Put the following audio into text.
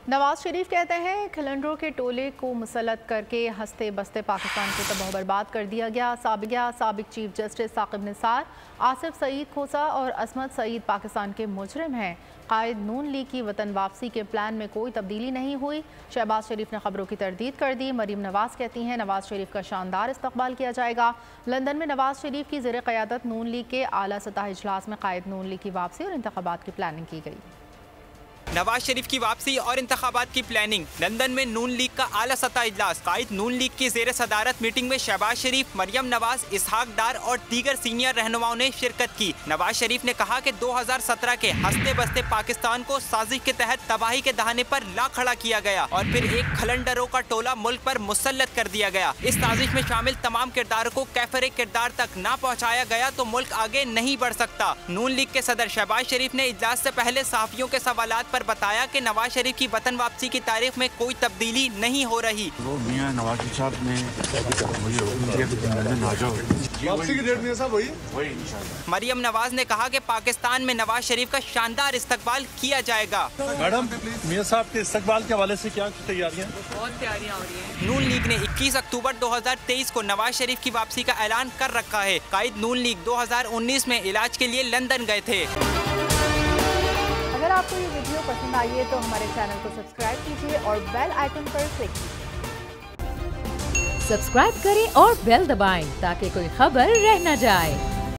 नवाज शरीफ कहते हैं खिलंडरों के टोले को मुसल्लत करके हंसते बसते पाकिस्तान को तबाह बर्बाद कर दिया गया। साबिक चीफ जस्टिस साकिब निसार, आसिफ सईद खोसा और असमत सईद पाकिस्तान के मुजरिम हैं। कायद नून लीग की वतन वापसी के प्लान में कोई तब्दीली नहीं हुई। शहबाज शरीफ ने खबरों की तरदीद कर दी। मरीम नवाज कहती हैं नवाज शरीफ का शानदार इस्तकबाल किया जाएगा। लंदन में नवाज शरीफ की ज़ेर क़यादत नून लीग के आला सतह इजलास में कायद नून लीग की वापसी और इंतखाबात की प्लानिंग की गई। नवाज शरीफ की वापसी और इंतखाबात की प्लानिंग। लंदन में नून लीग का आला सतह इजलास। कायद नून लीग की ज़ेर सदारत मीटिंग में शहबाज शरीफ, मरियम नवाज, इसहाक डार और दीगर सीनियर रहनुमाओं ने शिरकत की। नवाज शरीफ ने कहा कि 2017 के हंसते बसते पाकिस्तान को साजिश के तहत तबाही के दहाने पर ला खड़ा किया गया और फिर एक खलंडरों का टोला मुल्क पर मुसल्लत कर दिया गया। इस साजिश में शामिल तमाम किरदारों को कैफरे किरदार तक ना पहुँचाया गया तो मुल्क आगे नहीं बढ़ सकता। नून लीग के सदर शहबाज शरीफ ने इजलास से पहले सहाफियों के सवालात पर बताया कि नवाज शरीफ की वतन वापसी की तारीख में कोई तब्दीली नहीं हो रही। वो मियां नवाज साहब ने वापसी की डेट मियां साहब वही इंशाल्लाह। मरियम नवाज ने कहा कि पाकिस्तान में नवाज शरीफ का शानदार इस्तकबाल किया जाएगा। मैडम, मियां साहब के इस्तकबाल के हवाले से क्या तैयारियां? बहुत तैयारियां हो रही हैं। नून लीग ने 21 अक्टूबर 2023 को नवाज शरीफ की वापसी का ऐलान कर रखा है। कायद नून लीग 2019 में इलाज के लिए लंदन गए थे। अगर आपको ये वीडियो पसंद आई है तो हमारे चैनल को सब्सक्राइब कीजिए और बेल आइकन पर क्लिक कीजिए। सब्सक्राइब करें और बेल दबाएं ताकि कोई खबर रह न जाए।